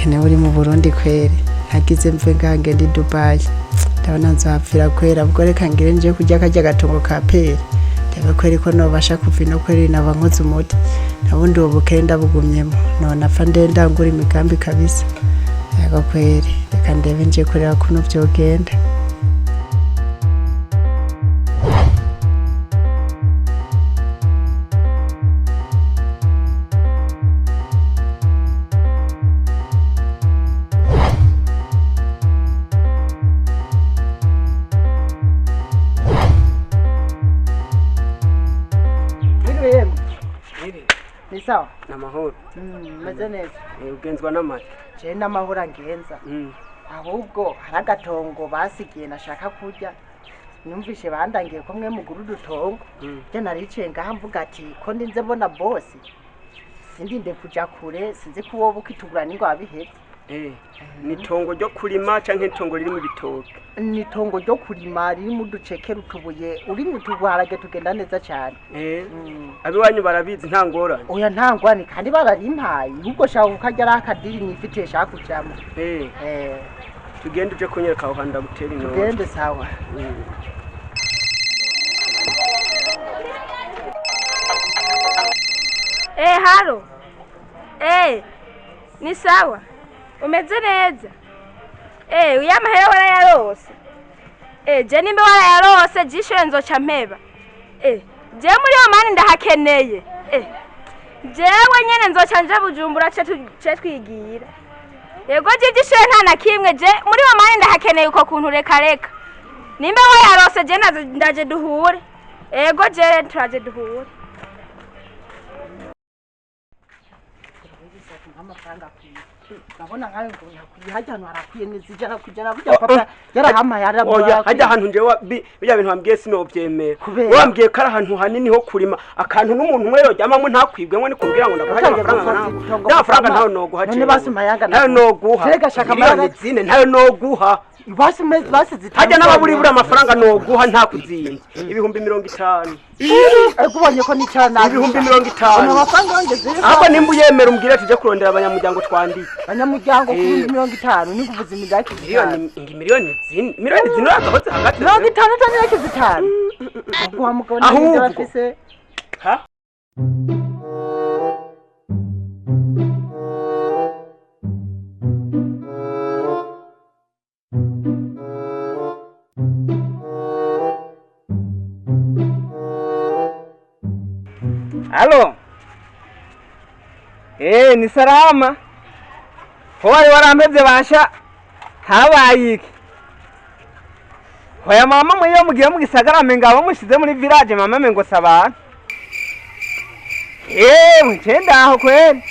ni uri mu Burundi kweri nagize mve ngange ndi Dubai ndabona nzapfira kwera ubwo reka ngire nje kujya kajya gatongo ka pere ndebe kweri ko nobasha kuvina kweri nabankoze umuti nabundi ubukenda bugumyemo none apfa ndenda ngura imigambi kabisa yego kweri reka ndebe nje kureba kuno byogenda Sawa namahoro meze neza ugenzwa n'amata je n'amahoro ngenza ahubwo haragatongo basigiye nashaka kurya numvishe bandangiye ko mwe muguru dutongo je narice ngaha mvuga ati ko ndinze mbona boss sindinde kuja kure sinzi ko wowe ukitugura ningo abihetse ni tongo ryo kurima canke tongo riri mu bitoke ni tongo ryo kurima riri mu ducekera utubuye uri mu tugwarage tugenda neza cyane abi wanyu barabizi nta ngorane oya nta ngorane kandi bararimpaye ahubwo shaka ukajya rakadiri nifitiye shaka kujamo tugende uje kunyereka aho handa gutera ino tugende sawa halo ni sawa umeze neza uyamahera warayarose je nimbe warayarose jishure nzoca mpeba je muri yo mani ndahakeneye jewe nyene nzoca nje Bujumbura ce twigira yego jishure nta na kimwe je muri yo mani ndahakeneye uko kuntu reka nimbe warayarose je ndaje duhure yego je turaje duhure amafaranga nabona nkayo ngo yakwiye hano harakwiye nizijana kujana kujya papa yarahama oya hajya ahantu nje bijya bintu wambwiye sinovyemera wambwiye kara ahantu hanini ho kurima akantu n'umuntu umwe yojyamamo ntakwibwemo ni kumbwira ngo ndaguhaje amafaranga ntayo noguha none basumayanga ntayo noguha rega shaka amafaranga zine ntayo noguha basize hajya n'ababuri amafaranga noguha nta kuzinze ibihumbi 50 kubonye ko nicana ibihumbi 50 amafaranga yongeze ahubwo nimba uyemera umbwire tuje kurondera abanyamuryango twandika abanyamuryango ku 50 ni kuvuza imigaki miliyoni zine akabotse hagati 50 cyane yakizitana guha mugabo n'ibyo bafise ha Halo. Ni salama. Hori warampevye basha. Habaye iki? Hoya mama mwiyo mugiye mu gisagara menga mushize muri village mama mengo sabana. Mchenda aho kweli.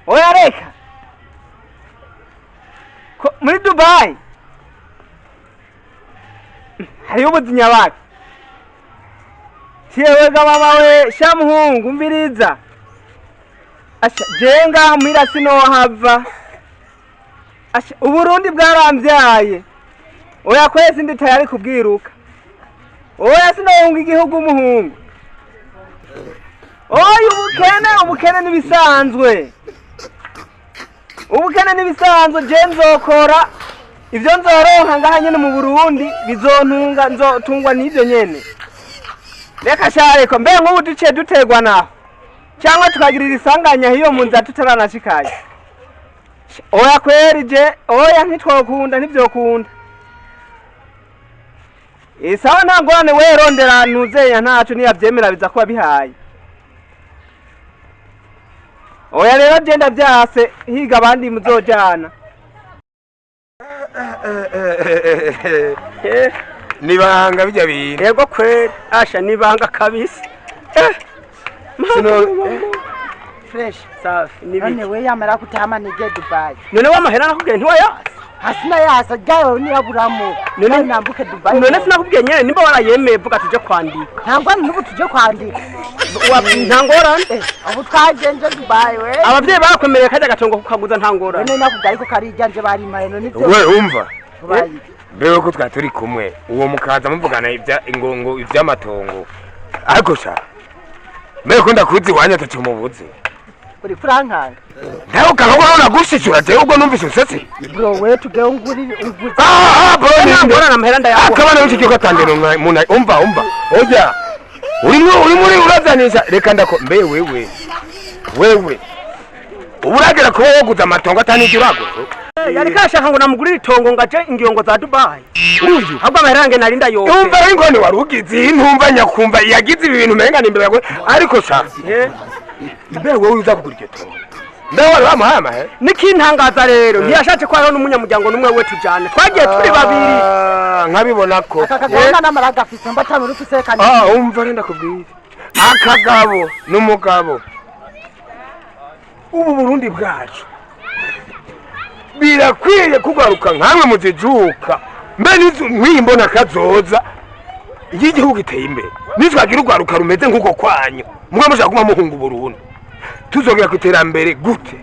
Oya reka. Muri Dubai. Hariyo ubuzinya bake. Tiyewe mama we shamuhungu mbiriza asha jenga muhira sino hava asha Uburundi bwarambyaye oya kwese ndi tayari kubwiruka oya sinohunga igihugu umuhungu oya ubukene nibisanzwe je nzokora ivyo nzoronka ngaha nyene mu Burundi bizontunga nzotungwa n'ivyo nyene reka shareko mbe nk'ubu duce dutegwa naho cyangwa tukagirira isanganya hiyo munza tutaranashikaye oya kweri je oya ntitwokunda ntivyokunda sawa ntangorane we rondera nuzenya ntaco niyavyemera biza kuba bihaye oya rero je ndavyase higa abandi muzojana nibanga bijya bintu yego kweri asha nibanga kabisa fresh safi none we yamara kutama nije Dubai none wamahera nakubwiye ntiwaya hasina yasa gayo ni aburamu none nambuke Dubai none sinakubwiye nyene nimba warayemeye vuga tuje kwandika ntangwa n'ubu tuje kwandika ntangorane aho twagenje Dubai we abavyeyi bakomereye kajya gatongo kukaguza ntangorane none nakubwiye ko karijanje bari maye none we umva bewe ko twaturi kumwe uwo mukaza muvugana ingongo ivy'amatongo ariko sha mbere ko ndakuzi wanya tacu mubuze uri furankanga nawe ukaba unagushishura jewe ubwo numvise usetse bro we tuge unguri bro nambona na mhera ndayaguha akabana w'ikigyo gatandero muna umva oya uri urazanisha reka ndako mbe wewe uburagera kuba woguza amatongo atanije uraguze yari kashaka ngo namugurire itongo ngaje ingiyongo za Dubai uyu ahubwo amahera nge narinda yoke umva ingone warugize intumva nyakumva yagize ibintu menga nimbe yago ariko sha mbe wowe uza kugura iryo tongo ndawe bamuhaye amahera nikintangaza rero ntiyashatse ko hariho n'umunyamuryango n'umwe we tujane twagiye turi babiri nkabibona ko akagabana n'amaraga afise mbatanu rukusekanye umva renda kubwira akagabo n'umugabo ubu Burundi bwacu birakwiye kugaruka nkamwe muzijuka mbe mwimbona kazoza igihugu giteye imbere nitwagira urwaruka rumeze nk'uko kwanyu mwe mushaka kuma muhunga Burundi tuzogera kwiterambere gute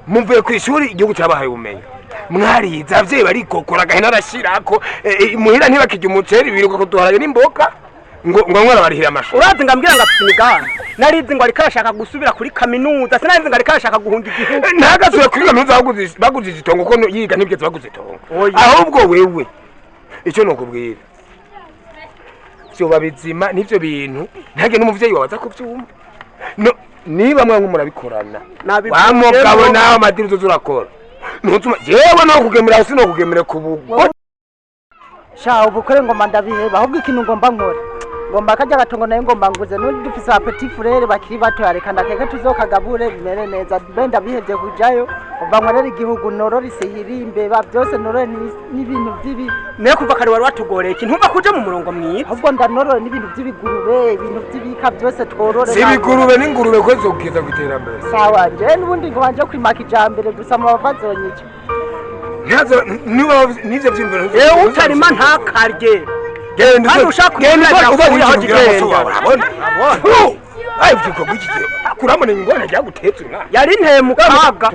muvuye ku ishuri igihugu cyabahaye ubumenyi mwariza avyeyi barikokora gahina arashirako muhira ntibakijya umuceri biruka kuduharaye n'imboka ngo mwana barihira amashuri urazi ngambwira ngo afite imigambi narizi ngo ariko arashaka gusubira kuri kaminuza sinarizi ngo ariko arashaka guhunga igihugu ntagasubira kuri kaminuza baguzije itongo ko yiga ntibigeze baguze itongo ahubwo wewe icyo nokubwira vyoba bizima n'ivyo bintu ntage n'umuvyeyi wabaza kuvyumva niba mwangu murabikorana wa mugabo nawe amadiri uzurakora ntutuma jewe no kugemera hasi no kugemera kubugo sha ubukore ngomba ndabiheba ahubwo ikintu ngomba nkora ngomba kajya gatongo nayo ngomba nguze n'undi dufise ba petit frère bakiri bato yareka ndakeke tuzokagabure bimere neza benda bihevye kujayo ngomba nkorera igihugu norora isihirimbe ba byose norora n'ibintu by'ibi ne kuva kare wari watugoreye ikintu umva kuja mu murongo mwiza ahubwo ndanorora n'ibintu by'ibigurube ibintu by'ibika byose tworore si ibigurube n'ingurube ko zokwiza kwiterambere sawa je n'ubundi ngo banje kwimaka ijambere gusa mu bavazonyica ntazo nivyo vyimviro utarima ntakarye genda yari nteye mu kaga